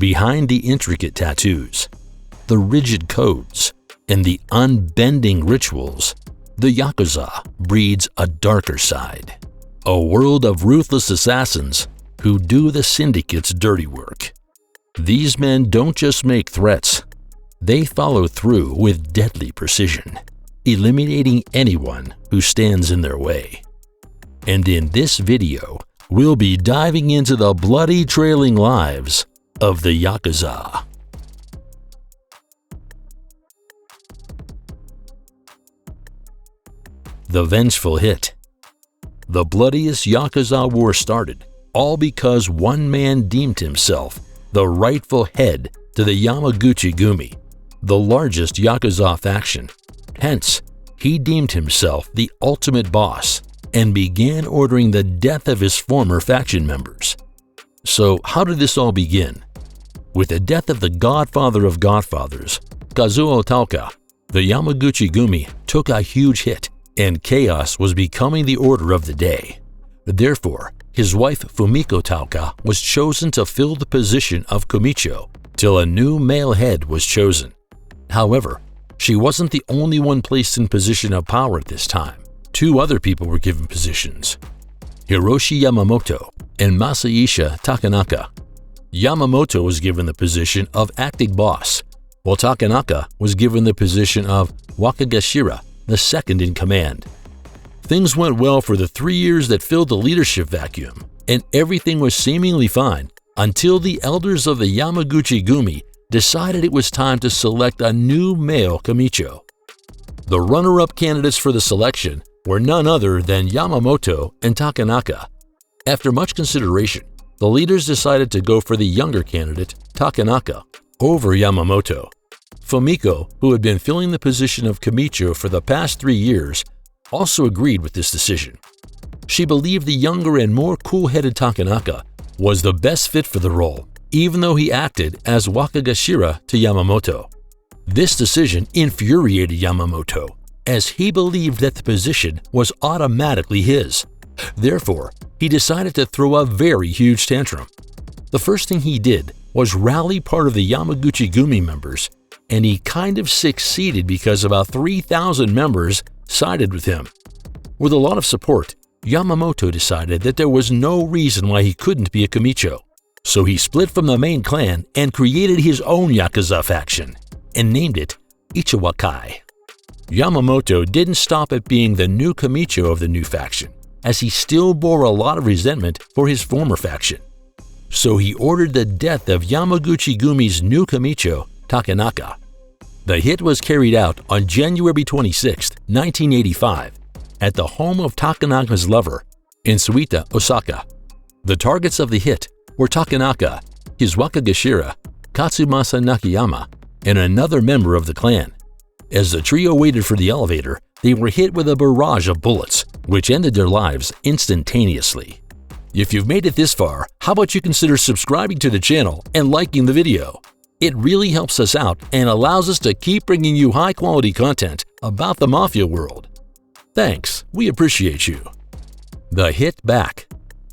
Behind the intricate tattoos, the rigid codes, and the unbending rituals, the Yakuza breeds a darker side. A world of ruthless assassins who do the syndicate's dirty work. These men don't just make threats, they follow through with deadly precision, eliminating anyone who stands in their way. And in this video, we'll be diving into the bloody trailing lives of the Yakuza. The Vengeful Hit. The bloodiest Yakuza war started, all because one man deemed himself the rightful head to the Yamaguchi-gumi, the largest Yakuza faction. Hence, he deemed himself the ultimate boss and began ordering the death of his former faction members. So how did this all begin? With the death of the godfather of godfathers, Kazuo Taoka, the Yamaguchi-gumi took a huge hit, and chaos was becoming the order of the day. Therefore, his wife Fumiko Taoka was chosen to fill the position of Komicho till a new male head was chosen. However, she wasn't the only one placed in position of power at this time. Two other people were given positions: Hiroshi Yamamoto and Masayisha Takanaka. Yamamoto was given the position of acting boss, while Takanaka was given the position of Wakagashira, the second in command. Things went well for the 3 years that filled the leadership vacuum, and everything was seemingly fine until the elders of the Yamaguchi-gumi decided it was time to select a new male Komicho. The runner-up candidates for the selection were none other than Yamamoto and Takanaka. After much consideration, the leaders decided to go for the younger candidate, Takanaka, over Yamamoto. Fumiko, who had been filling the position of Komicho for the past 3 years, also agreed with this decision. She believed the younger and more cool-headed Takanaka was the best fit for the role, even though he acted as Wakagashira to Yamamoto. This decision infuriated Yamamoto, as he believed that the position was automatically his. Therefore, he decided to throw a very huge tantrum. The first thing he did was rally part of the Yamaguchi-gumi members, and he kind of succeeded because about 3,000 members sided with him. With a lot of support, Yamamoto decided that there was no reason why he couldn't be a Komicho. So he split from the main clan and created his own Yakuza faction and named it Ichiwakai. Yamamoto didn't stop at being the new Komicho of the new faction, as he still bore a lot of resentment for his former faction. So he ordered the death of Yamaguchi-gumi's new Komicho, Takanaka. The hit was carried out on January 26, 1985, at the home of Takanaka's lover in Suita, Osaka. The targets of the hit were Takanaka, his Wakagashira, Katsumasa Nakayama, and another member of the clan. As the trio waited for the elevator, they were hit with a barrage of bullets, which ended their lives instantaneously. If you've made it this far, how about you consider subscribing to the channel and liking the video? It really helps us out and allows us to keep bringing you high-quality content about the Mafia world. Thanks, we appreciate you. The hit back.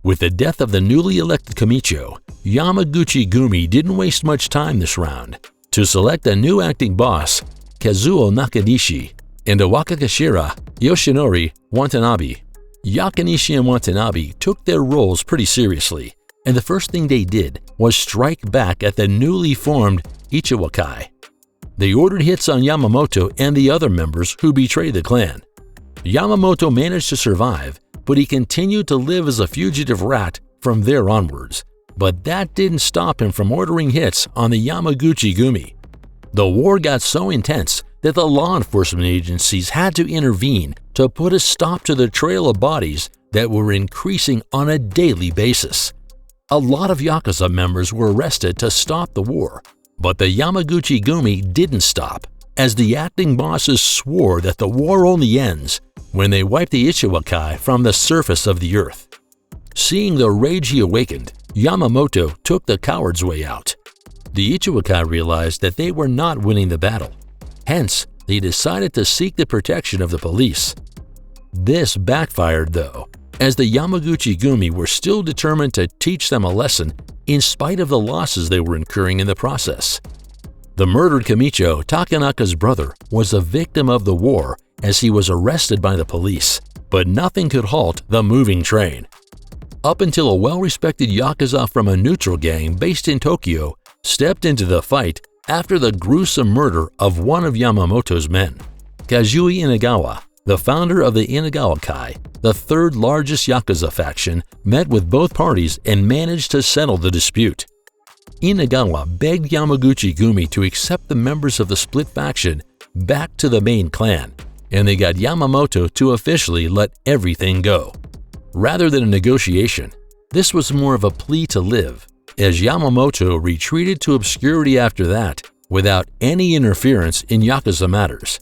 With the death of the newly elected Komicho, Yamaguchi-gumi didn't waste much time this round to select a new acting boss, Kazuo Nakanishi, and a Wakagashira, Yoshinori Watanabe. Yakanishi and Watanabe took their roles pretty seriously, and the first thing they did was strike back at the newly formed Ichiwakai. They ordered hits on Yamamoto and the other members who betrayed the clan. Yamamoto managed to survive, but he continued to live as a fugitive rat from there onwards. But that didn't stop him from ordering hits on the Yamaguchi-gumi. The war got so intense that the law enforcement agencies had to intervene to put a stop to the trail of bodies that were increasing on a daily basis. A lot of Yakuza members were arrested to stop the war, but the Yamaguchi-gumi didn't stop, as the acting bosses swore that the war only ends when they wipe the Ichiwakai from the surface of the earth. Seeing the rage he awakened, Yamamoto took the coward's way out. The Ichiwakai realized that they were not winning the battle. Hence, they decided to seek the protection of the police. This backfired though, as the Yamaguchi-gumi were still determined to teach them a lesson in spite of the losses they were incurring in the process. The murdered Kamicho, Takanaka's brother, was a victim of the war as he was arrested by the police, but nothing could halt the moving train. Up until a well-respected Yakuza from a neutral gang based in Tokyo stepped into the fight after the gruesome murder of one of Yamamoto's men. Kazui Inagawa, the founder of the Inagawa Kai, the third largest Yakuza faction, met with both parties and managed to settle the dispute. Inagawa begged Yamaguchi-gumi to accept the members of the split faction back to the main clan, and they got Yamamoto to officially let everything go. Rather than a negotiation, this was more of a plea to live, as Yamamoto retreated to obscurity after that without any interference in Yakuza matters.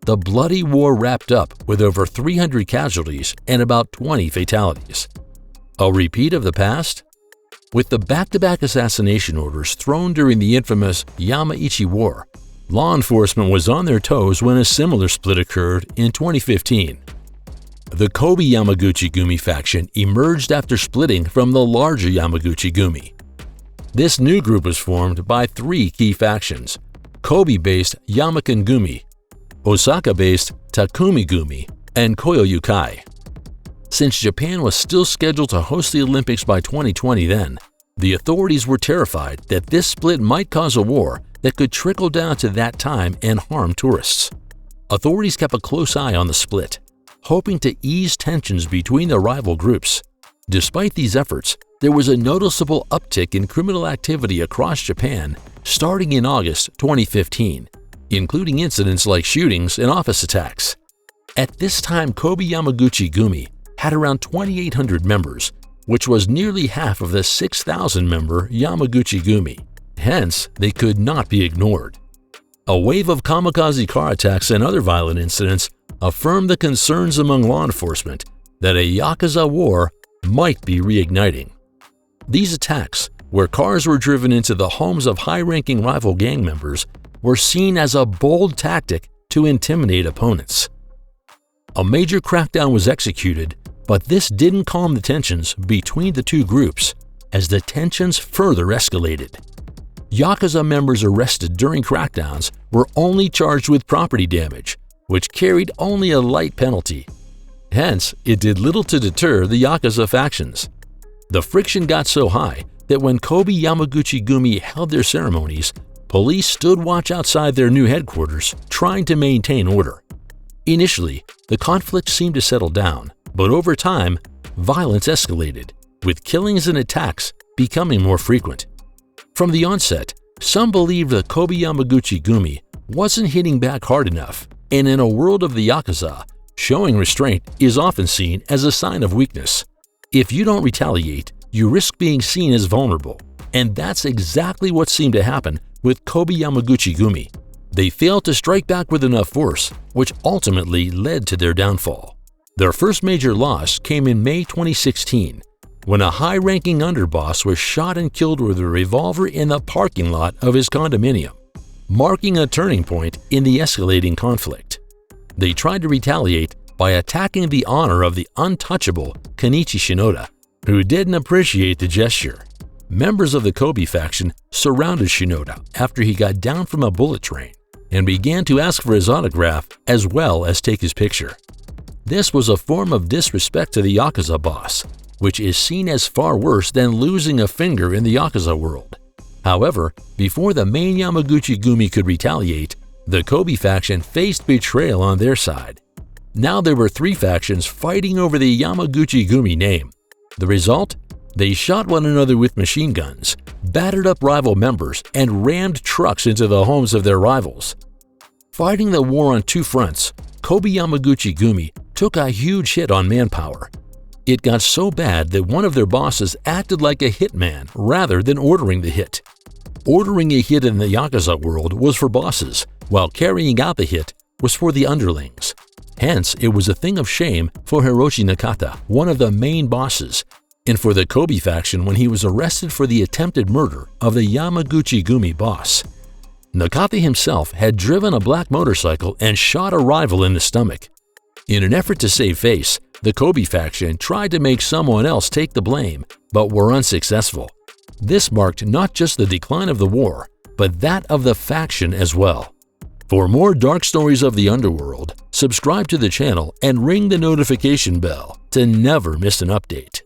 The bloody war wrapped up with over 300 casualties and about 20 fatalities. A repeat of the past? With the back-to-back assassination orders thrown during the infamous Yamaichi War, law enforcement was on their toes when a similar split occurred in 2015. The Kobe Yamaguchi-gumi faction emerged after splitting from the larger Yamaguchi-gumi. This new group was formed by three key factions: Kobe-based Yamakan-gumi, Osaka-based Takumi-gumi, and Koyo-yukai. Since Japan was still scheduled to host the Olympics by 2020 then, the authorities were terrified that this split might cause a war that could trickle down to that time and harm tourists. Authorities kept a close eye on the split, hoping to ease tensions between the rival groups. Despite these efforts, there was a noticeable uptick in criminal activity across Japan starting in August 2015, including incidents like shootings and office attacks. At this time, Kobe Yamaguchi-gumi had around 2,800 members, which was nearly half of the 6,000-member Yamaguchi-gumi. Hence, they could not be ignored. A wave of kamikaze car attacks and other violent incidents affirmed the concerns among law enforcement that a Yakuza war might be reigniting. These attacks, where cars were driven into the homes of high-ranking rival gang members, were seen as a bold tactic to intimidate opponents. A major crackdown was executed, but this didn't calm the tensions between the two groups, as the tensions further escalated. Yakuza members arrested during crackdowns were only charged with property damage, which carried only a light penalty. Hence, it did little to deter the Yakuza factions. The friction got so high that when Kobe Yamaguchi-gumi held their ceremonies, police stood watch outside their new headquarters, trying to maintain order. Initially, the conflict seemed to settle down, but over time, violence escalated, with killings and attacks becoming more frequent. From the onset, some believed that Kobe Yamaguchi-gumi wasn't hitting back hard enough, and in a world of the Yakuza, showing restraint is often seen as a sign of weakness. If you don't retaliate, you risk being seen as vulnerable, and that's exactly what seemed to happen with Kobe Yamaguchi-gumi. They failed to strike back with enough force, which ultimately led to their downfall. Their first major loss came in May 2016, when a high-ranking underboss was shot and killed with a revolver in the parking lot of his condominium, marking a turning point in the escalating conflict. They tried to retaliate by attacking the honor of the untouchable Kenichi Shinoda, who didn't appreciate the gesture. Members of the Kobe faction surrounded Shinoda after he got down from a bullet train and began to ask for his autograph as well as take his picture. This was a form of disrespect to the Yakuza boss, which is seen as far worse than losing a finger in the Yakuza world. However, before the main Yamaguchi-gumi could retaliate, the Kobe faction faced betrayal on their side. Now there were three factions fighting over the Yamaguchi-gumi name. The result? They shot one another with machine guns, battered up rival members, and rammed trucks into the homes of their rivals. Fighting the war on two fronts, Kobe Yamaguchi-gumi took a huge hit on manpower. It got so bad that one of their bosses acted like a hitman rather than ordering the hit. Ordering a hit in the Yakuza world was for bosses, while carrying out the hit was for the underlings. Hence, it was a thing of shame for Hiroshi Nakata, one of the main bosses, and for the Kobe faction when he was arrested for the attempted murder of the Yamaguchi-gumi boss. Nakata himself had driven a black motorcycle and shot a rival in the stomach. In an effort to save face, The Kobe faction tried to make someone else take the blame, but were unsuccessful. This marked not just the decline of the war, but that of the faction as well. For more dark stories of the underworld, subscribe to the channel and ring the notification bell to never miss an update.